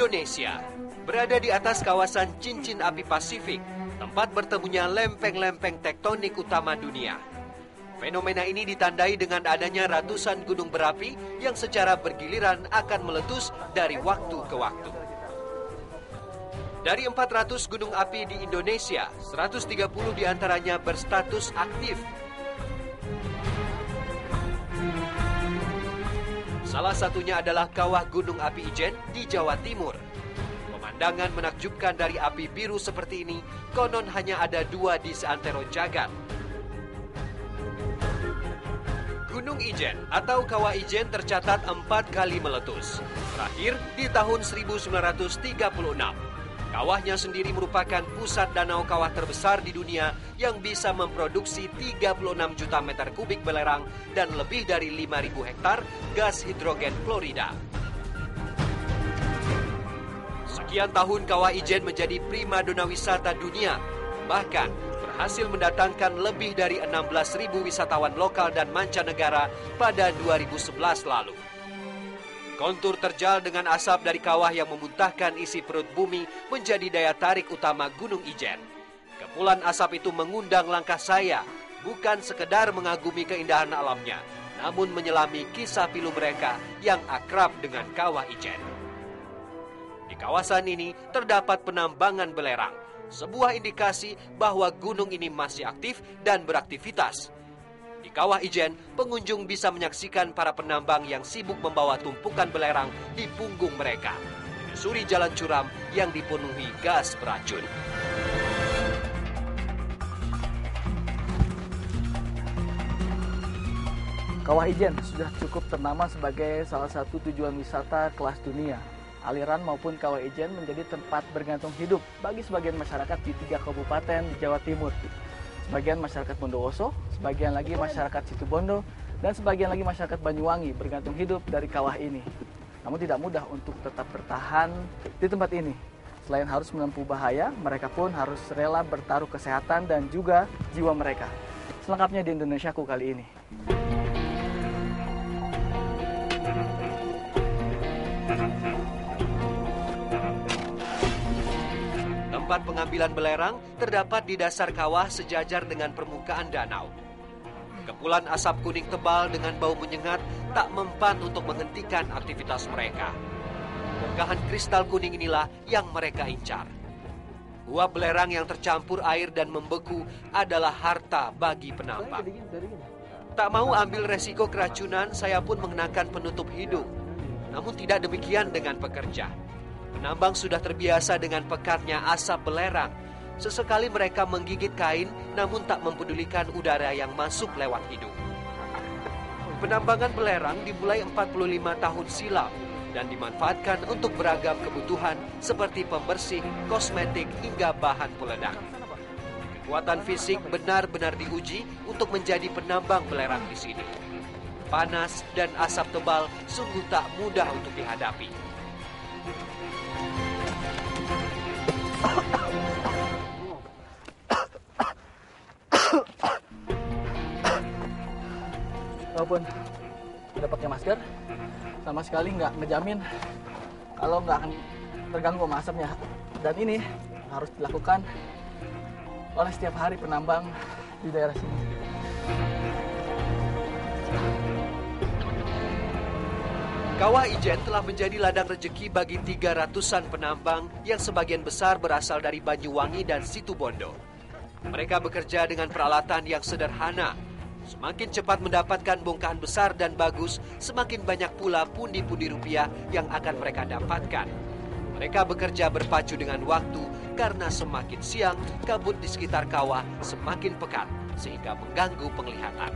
Indonesia berada di atas kawasan cincin api Pasifik, tempat bertemunya lempeng-lempeng tektonik utama dunia. Fenomena ini ditandai dengan adanya ratusan gunung berapi yang secara bergiliran akan meletus dari waktu ke waktu. Dari 400 gunung api di Indonesia, 130 diantaranya berstatus aktif. Salah satunya adalah Kawah Gunung Api Ijen di Jawa Timur. Pemandangan menakjubkan dari api biru seperti ini, konon hanya ada 2 di seantero jagat. Gunung Ijen atau Kawah Ijen tercatat 4 kali meletus. Terakhir di tahun 1936. Kawahnya sendiri merupakan pusat danau kawah terbesar di dunia yang bisa memproduksi 36 juta meter kubik belerang dan lebih dari 5.000 hektar gas hidrogen klorida. Sekian tahun Kawah Ijen menjadi primadona wisata dunia. Bahkan berhasil mendatangkan lebih dari 16.000 wisatawan lokal dan mancanegara pada 2011 lalu. Kontur terjal dengan asap dari kawah yang memuntahkan isi perut bumi menjadi daya tarik utama Gunung Ijen. Kepulan asap itu mengundang langkah saya, bukan sekedar mengagumi keindahan alamnya, namun menyelami kisah pilu mereka yang akrab dengan Kawah Ijen. Di kawasan ini terdapat penambangan belerang, sebuah indikasi bahwa gunung ini masih aktif dan beraktivitas. Di Kawah Ijen, pengunjung bisa menyaksikan para penambang yang sibuk membawa tumpukan belerang di punggung mereka, menyusuri jalan curam yang dipenuhi gas beracun. Kawah Ijen sudah cukup ternama sebagai salah satu tujuan wisata kelas dunia. Aliran maupun Kawah Ijen menjadi tempat bergantung hidup bagi sebagian masyarakat di 3 kabupaten di Jawa Timur. Sebagian masyarakat Bondowoso, sebagian lagi masyarakat Situbondo, dan sebagian lagi masyarakat Banyuwangi bergantung hidup dari kawah ini. Namun tidak mudah untuk tetap bertahan di tempat ini. Selain harus menempuh bahaya, mereka pun harus rela bertaruh kesehatan dan juga jiwa mereka. Selengkapnya di Indonesiaku kali ini. Tempat pengambilan belerang terdapat di dasar kawah sejajar dengan permukaan danau. Kepulan asap kuning tebal dengan bau menyengat tak mempan untuk menghentikan aktivitas mereka. Bongkahan kristal kuning inilah yang mereka incar. Uap belerang yang tercampur air dan membeku adalah harta bagi penambang. Tak mau ambil resiko keracunan, saya pun mengenakan penutup hidung. Namun tidak demikian dengan pekerja. Penambang sudah terbiasa dengan pekatnya asap belerang. Sesekali mereka menggigit kain, namun tak mempedulikan udara yang masuk lewat hidung. Penambangan belerang dimulai 45 tahun silam dan dimanfaatkan untuk beragam kebutuhan seperti pembersih, kosmetik, hingga bahan peledak. Kekuatan fisik benar-benar diuji untuk menjadi penambang belerang di sini. Panas dan asap tebal sungguh tak mudah untuk dihadapi. Walaupun udah pakai masker, sama sekali nggak ngejamin kalau nggak akan terganggu sama asapnya. Dan ini harus dilakukan oleh setiap hari penambang di daerah sini. Kawah Ijen telah menjadi ladang rezeki bagi 300-an penambang yang sebagian besar berasal dari Banyuwangi dan Situbondo. Mereka bekerja dengan peralatan yang sederhana. Semakin cepat mendapatkan bongkahan besar dan bagus, semakin banyak pula pundi-pundi rupiah yang akan mereka dapatkan. Mereka bekerja berpacu dengan waktu karena semakin siang, kabut di sekitar kawah semakin pekat sehingga mengganggu penglihatan.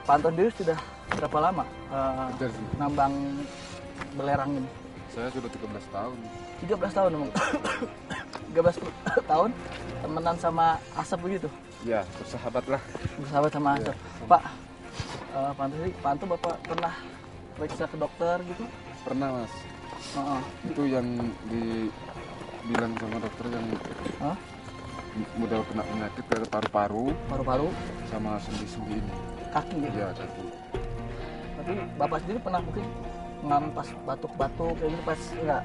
Pak Anton Deus sudah berapa lama nambang belerang ini? Saya sudah 13 tahun. 13 tahun, Bang. 13 tahun temenan sama asap begitu? Ya, bersahabat lah. Bersahabat sama asap. Ya. Pak Anton Bapak pernah periksa ke dokter gitu? Pernah, Mas. Itu yang dibilang sama dokter yang mudah kena penyakit ke paru-paru. Paru-paru? Sama sendi-sendi ini. Kaki ya? Iya, kaki. Tapi Bapak sendiri pernah mungkin pas batuk-batuk kayak gitu pas nggak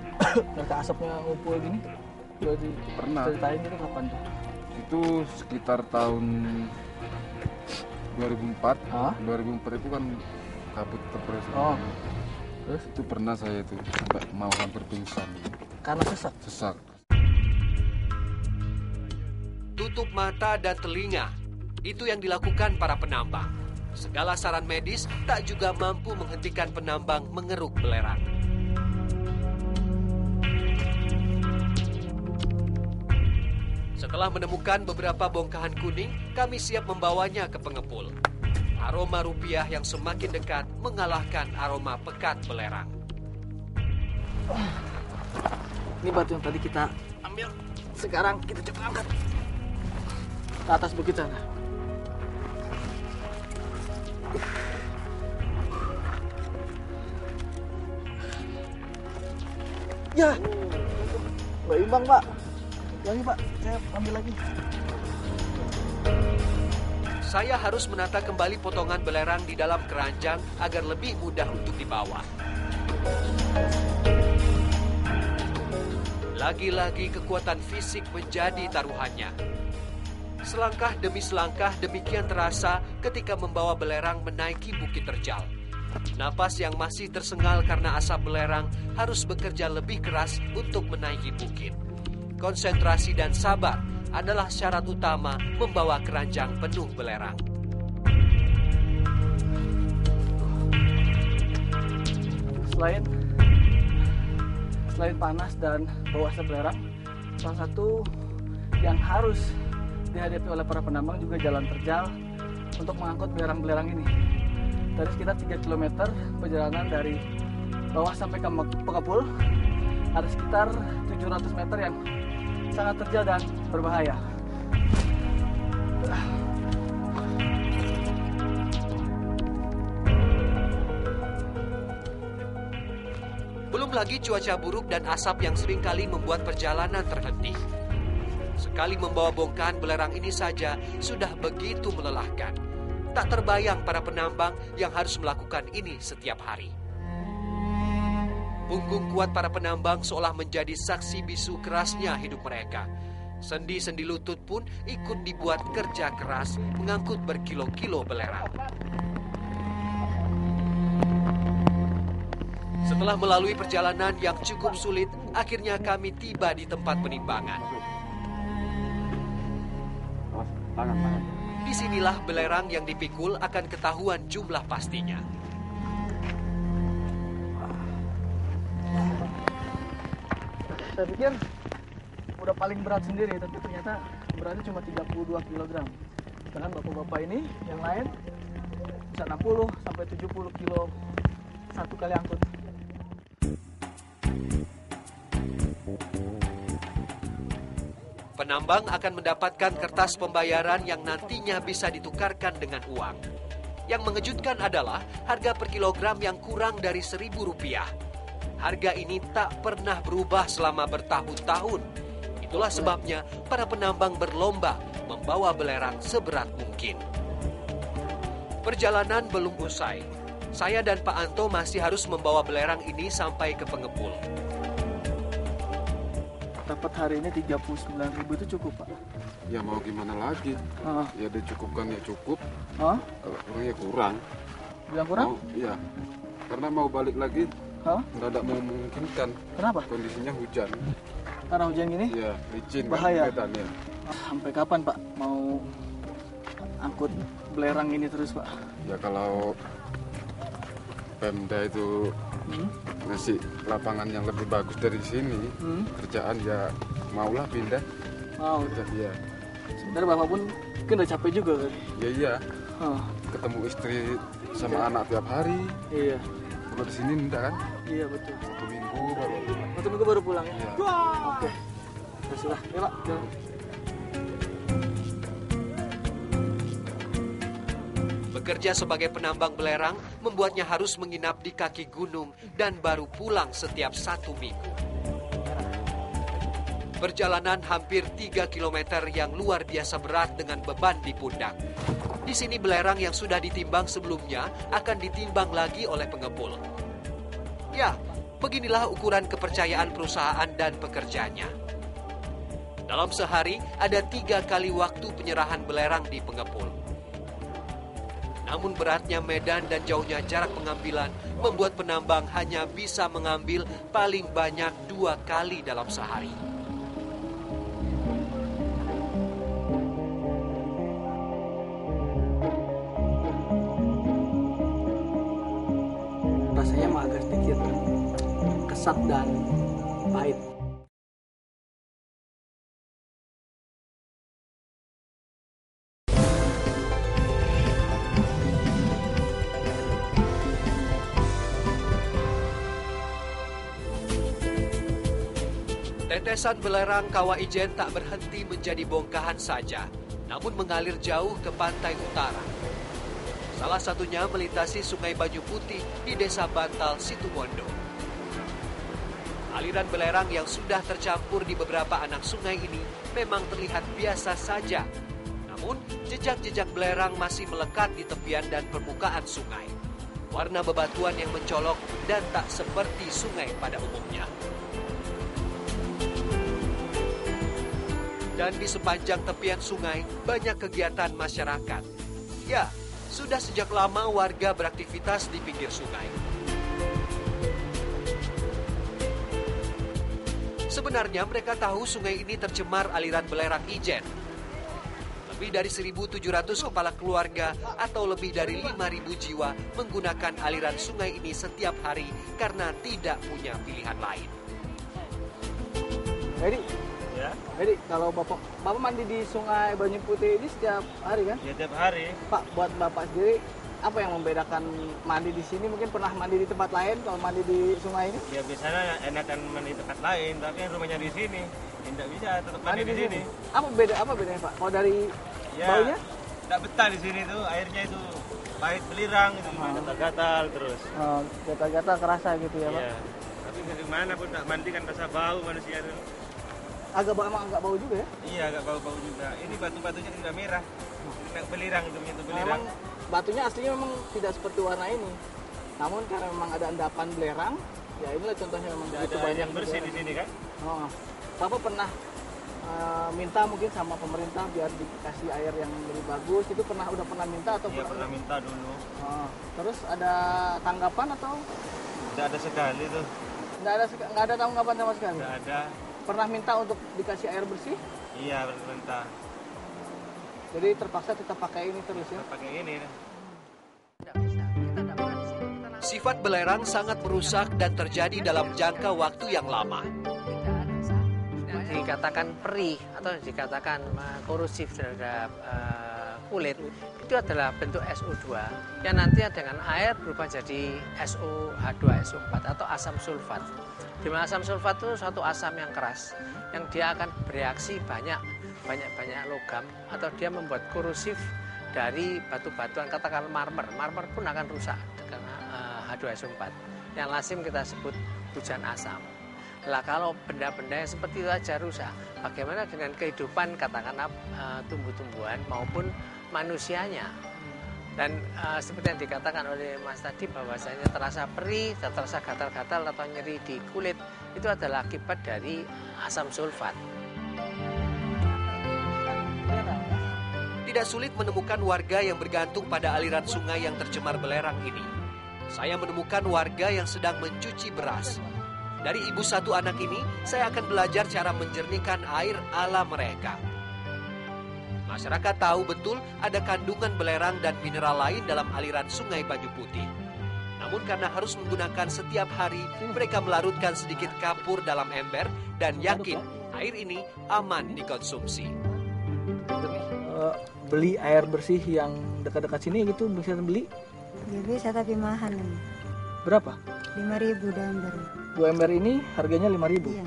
mereka asapnya ngumpul gini? Udah Pernah. ceritain gitu kapan tuh? Itu sekitar tahun 2004. Hah? 2004 itu kan kabut tebal. Oh. Terus? Itu pernah saya itu sampai mau hampir pingsan. Karena sesak. Tutup mata dan telinga, itu yang dilakukan para penambang. Segala saran medis tak juga mampu menghentikan penambang mengeruk belerang. Setelah menemukan beberapa bongkahan kuning, kami siap membawanya ke pengepul. Aroma rupiah yang semakin dekat mengalahkan aroma pekat belerang. Ini batu yang tadi kita ambil. Sekarang kita coba angkat ke atas bukit sana. Ya, nggak imbang Pak. Lagi Pak, saya ambil lagi. Saya harus menata kembali potongan belerang di dalam keranjang agar lebih mudah untuk dibawa. Lagi-lagi kekuatan fisik menjadi taruhannya. Selangkah demi selangkah demikian terasa ketika membawa belerang menaiki bukit terjal. Napas yang masih tersengal karena asap belerang harus bekerja lebih keras untuk menaiki bukit. Konsentrasi dan sabar adalah syarat utama membawa keranjang penuh belerang. Selain panas dan bau asap belerang, salah satu yang harus dihadapi oleh para penambang juga jalan terjal untuk mengangkut belerang-belerang ini. Dari sekitar 3 km perjalanan dari bawah sampai ke pengepul, ada sekitar 700 meter yang sangat terjal dan berbahaya. Belum lagi cuaca buruk dan asap yang seringkali membuat perjalanan terhenti. Sekali membawa bongkahan belerang ini saja sudah begitu melelahkan. Tak terbayang para penambang yang harus melakukan ini setiap hari. Punggung kuat para penambang seolah menjadi saksi bisu kerasnya hidup mereka. Sendi-sendi lutut pun ikut dibuat kerja keras mengangkut berkilo-kilo belerang. Setelah melalui perjalanan yang cukup sulit, akhirnya kami tiba di tempat penimbangan. Disinilah belerang yang dipikul akan ketahuan jumlah pastinya. Saya pikir udah paling berat sendiri, tapi ternyata beratnya cuma 32 kg. Sedangkan bapak-bapak ini yang lain bisa 60 sampai 70 kilo satu kali angkut. Penambang akan mendapatkan kertas pembayaran yang nantinya bisa ditukarkan dengan uang. Yang mengejutkan adalah harga per kilogram yang kurang dari Rp1.000. Harga ini tak pernah berubah selama bertahun-tahun. Itulah sebabnya para penambang berlomba membawa belerang seberat mungkin. Perjalanan belum usai. Saya dan Pak Anto masih harus membawa belerang ini sampai ke pengepul. Dapat hari ini 39.000 itu cukup Pak? Ya mau gimana lagi? Ya dicukupkan ya cukup. Kalau kurang ya kurang. Bilang kurang? Iya. Karena mau balik lagi, tidak mau memungkinkan. Kenapa? Kondisinya hujan. Karena hujan gini? Iya, licin. Bahaya. Kan, medannya. Sampai kapan Pak mau angkut belerang ini terus Pak? Ya kalau Pemda itu ngasih lapangan yang lebih bagus dari sini, kerjaan ya maulah pindah. Mau. Iya. Sebenarnya Bapak pun kan udah capek juga kan? Iya. Ketemu istri sama anak tiap hari. Iya. Kalau di sini enggak kan? Iya betul. 1 minggu baru. 1 minggu baru pulang ya? Iya. Oke. Teruslah. Ya Pak. Jalan. Bekerja sebagai penambang belerang membuatnya harus menginap di kaki gunung dan baru pulang setiap 1 minggu. Perjalanan hampir 3 km yang luar biasa berat dengan beban di pundak. Di sini belerang yang sudah ditimbang sebelumnya akan ditimbang lagi oleh pengepul. Ya, beginilah ukuran kepercayaan perusahaan dan pekerjanya. Dalam sehari ada 3 kali waktu penyerahan belerang di pengepul. Namun beratnya medan dan jauhnya jarak pengambilan membuat penambang hanya bisa mengambil paling banyak 2 kali dalam sehari. Rasanya mah agak sedikit kesat dan pahit. Tetesan belerang Kawah Ijen tak berhenti menjadi bongkahan saja, namun mengalir jauh ke pantai utara. Salah satunya melintasi Sungai Banyu Putih di Desa Bantal, Situbondo. Aliran belerang yang sudah tercampur di beberapa anak sungai ini memang terlihat biasa saja. Namun, jejak-jejak belerang masih melekat di tepian dan permukaan sungai. Warna bebatuan yang mencolok dan tak seperti sungai pada umumnya. Dan di sepanjang tepian sungai banyak kegiatan masyarakat. Ya, sudah sejak lama warga beraktivitas di pinggir sungai. Sebenarnya mereka tahu sungai ini tercemar aliran belerang Ijen. Lebih dari 1.700 kepala keluarga atau lebih dari 5.000 jiwa menggunakan aliran sungai ini setiap hari karena tidak punya pilihan lain. Jadi kalau bapak mandi di Sungai Banyu Putih ini setiap hari kan? Ya tiap hari. Pak, buat bapak sendiri apa yang membedakan mandi di sini? Mungkin pernah mandi di tempat lain kalau mandi di sungai ini? Ya biasanya enakan mandi di tempat lain, tapi yang rumahnya di sini tidak bisa tetap mandi di sini. Apa bedanya Pak? Kalau dari Ya, baunya? tidak betah di sini tuh, airnya itu pahit belirang, itu gatal-gatal terus. Gatal-gatal kerasa gitu ya Pak? Iya. Tapi dari mana pun tak mandi kan rasa bau manusia itu. Agak bau juga ya? Iya, agak bau-bau juga. Ini batu-batunya sudah merah. Tidak belirang, itu menyentuh belirang. Memang batunya aslinya memang tidak seperti warna ini. Namun karena memang ada endapan belerang, ya inilah contohnya memang Tidak begitu ada banyak yang bersih belerang. di sini kan? Oh. Bapak pernah minta mungkin sama pemerintah biar dikasih air yang lebih bagus, itu udah pernah minta atau Iya, pernah minta dulu. Oh. Terus ada tanggapan atau Tidak ada sekali tuh. nggak ada tanggapan sama sekali? Tidak ada. Pernah minta untuk dikasih air bersih, Iya, minta. jadi terpaksa tetap pakai ini terus ya? Pakai ini. Sifat belerang sangat merusak dan terjadi dalam jangka waktu yang lama. Dikatakan perih atau dikatakan korosif terhadap kulit, itu adalah bentuk SO2 yang nanti dengan air berubah jadi SOH2SO4 atau asam sulfat. Di mana asam sulfat itu suatu asam yang keras yang dia akan bereaksi banyak logam atau dia membuat korosif dari batu-batuan, katakan marmer pun akan rusak dengan H2SO4 yang lazim kita sebut hujan asam. Lah kalau benda-benda yang seperti itu saja rusak, bagaimana dengan kehidupan katakanlah tumbuh-tumbuhan maupun manusianya? Dan seperti yang dikatakan oleh Mas tadi bahwasanya terasa perih, terasa gatal-gatal atau nyeri di kulit, itu adalah akibat dari asam sulfat. Tidak sulit menemukan warga yang bergantung pada aliran sungai yang tercemar belerang ini. Saya menemukan warga yang sedang mencuci beras. Dari ibu satu anak ini, saya akan belajar cara menjernihkan air ala mereka. Masyarakat tahu betul ada kandungan belerang dan mineral lain dalam aliran Sungai Banyu Putih. Namun karena harus menggunakan setiap hari, mereka melarutkan sedikit kapur dalam ember dan yakin air ini aman dikonsumsi. Beli air bersih yang dekat-dekat sini gitu bisa beli? Ya bisa tapi mahal. Berapa? 5.000 dah ember. 2 ember ini harganya 5.000. Iya.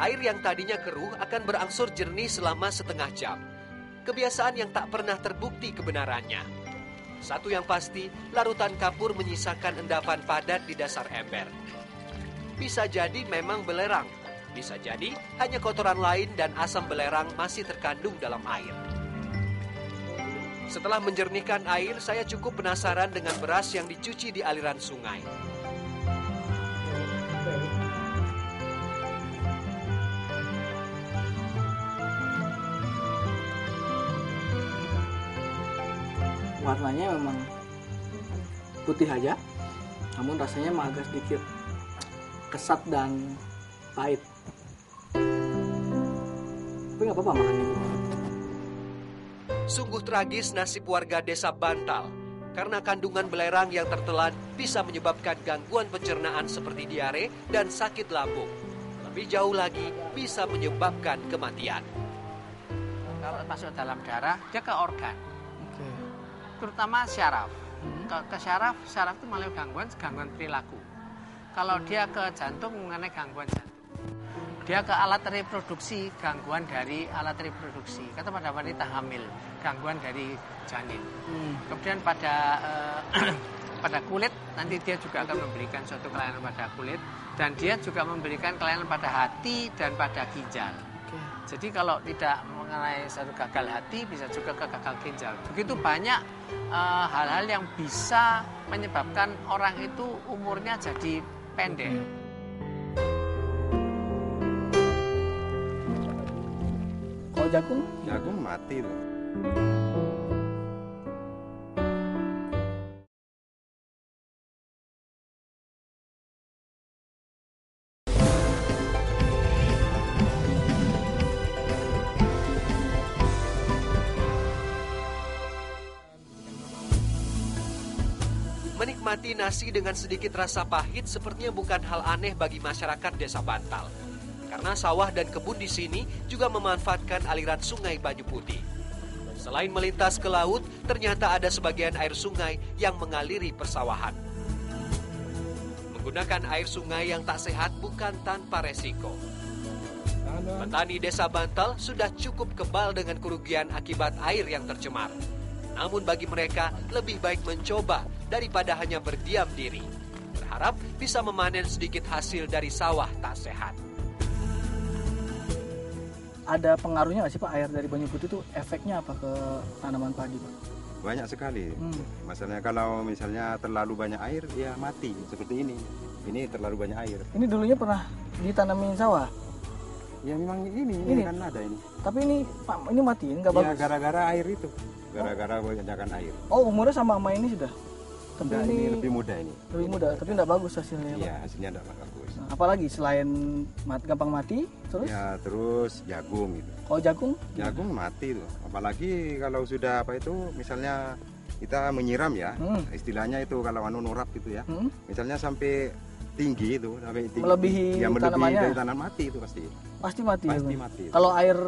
Air yang tadinya keruh akan berangsur jernih selama setengah jam. Kebiasaan yang tak pernah terbukti kebenarannya. Satu yang pasti, larutan kapur menyisakan endapan padat di dasar ember. Bisa jadi memang belerang. Bisa jadi hanya kotoran lain dan asam belerang masih terkandung dalam air. Setelah menjernihkan air, saya cukup penasaran dengan beras yang dicuci di aliran sungai. Warnanya memang putih aja, namun rasanya mah agak sedikit kesat dan pahit. Tapi nggak apa-apa makan ini. Sungguh tragis nasib warga desa Bantal karena kandungan belerang yang tertelan bisa menyebabkan gangguan pencernaan seperti diare dan sakit lambung. Lebih jauh lagi bisa menyebabkan kematian. Kalau masuk dalam darah, dia ke organ. Terutama syaraf. Ke syaraf itu malah gangguan perilaku. Kalau dia ke jantung mengenai gangguan jantung. Dia ke alat reproduksi, gangguan dari alat reproduksi. Kata pada wanita hamil, gangguan dari janin. Kemudian pada pada kulit, nanti dia juga akan memberikan suatu kelainan pada kulit. Dan dia juga memberikan kelainan pada hati dan pada ginjal. Jadi kalau tidak mengenai satu gagal hati, bisa juga ke gagal ginjal. Begitu banyak hal-hal yang bisa menyebabkan orang itu umurnya jadi pendek. Kalau jagung? Jagung mati tuh. Menikmati nasi dengan sedikit rasa pahit sepertinya bukan hal aneh bagi masyarakat desa Bantal. Karena sawah dan kebun di sini juga memanfaatkan aliran sungai Banyu Putih. Selain melintas ke laut, ternyata ada sebagian air sungai yang mengaliri persawahan. Menggunakan air sungai yang tak sehat bukan tanpa resiko. Petani desa Bantal sudah cukup kebal dengan kerugian akibat air yang tercemar. Namun bagi mereka lebih baik mencoba daripada hanya berdiam diri. Berharap bisa memanen sedikit hasil dari sawah tak sehat. Ada pengaruhnya nggak sih Pak, air dari Banyu Putih itu efeknya apa ke tanaman padi Pak? Banyak sekali. Masalahnya kalau misalnya terlalu banyak air, ya mati seperti ini. Ini terlalu banyak air. Ini dulunya pernah ditanamin sawah? Ya memang ini kan ada ini. Tapi ini Pak, ini mati, nggak bagus? Ya gara-gara air itu. Gara-gara kebanyakan air. Oh, umurnya sama ini sudah? Tapi Nah, ini lebih muda ini. Lebih muda, tapi nggak bagus hasilnya Pak? Iya, hasilnya tidak bagus. Nah, apalagi selain gampang mati, terus? Ya terus jagung gitu. Kalau jagung? Jagung mati tuh. Apalagi kalau sudah apa itu, misalnya kita menyiram ya, istilahnya itu kalau nurap gitu ya. Misalnya sampai tinggi itu, sampai tinggi. Melebihi tanamannya? Dari tanam mati itu pasti. Pasti mati. Pasti ya, mati. Kalau air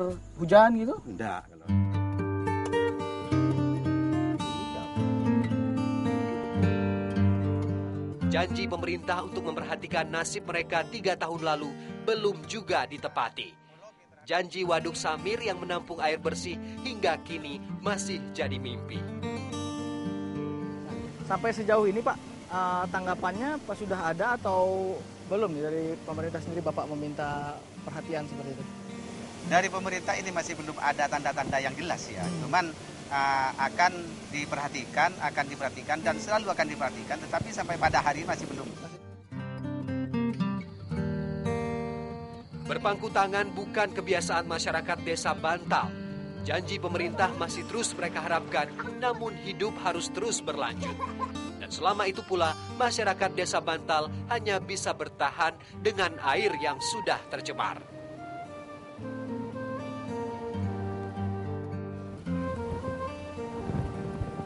hujan gitu? Enggak. Kalau... Janji pemerintah untuk memperhatikan nasib mereka 3 tahun lalu belum juga ditepati. Janji Waduk Samir yang menampung air bersih hingga kini masih jadi mimpi. Sampai sejauh ini Pak, tanggapannya Pak sudah ada atau belum dari pemerintah sendiri Bapak meminta perhatian seperti itu? Dari pemerintah ini masih belum ada tanda-tanda yang jelas ya. Cuman akan diperhatikan dan selalu akan diperhatikan, tetapi sampai pada hari masih belum. Berpangku tangan bukan kebiasaan masyarakat desa Bantal. Janji pemerintah masih terus mereka harapkan, namun hidup harus terus berlanjut. Dan selama itu pula, masyarakat desa Bantal hanya bisa bertahan dengan air yang sudah tercemar.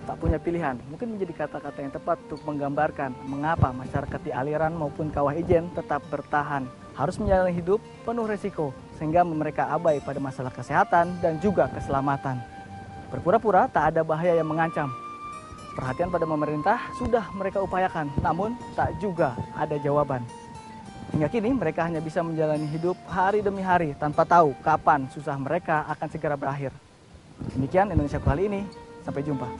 Tak punya pilihan, mungkin menjadi kata-kata yang tepat untuk menggambarkan mengapa masyarakat di aliran maupun kawah ijen tetap bertahan. Harus menjalani hidup penuh resiko, sehingga mereka abai pada masalah kesehatan dan juga keselamatan. Berpura-pura tak ada bahaya yang mengancam. Perhatian pada pemerintah sudah mereka upayakan, namun tak juga ada jawaban. Hingga kini mereka hanya bisa menjalani hidup hari demi hari tanpa tahu kapan susah mereka akan segera berakhir. Demikian Indonesia kali ini, sampai jumpa.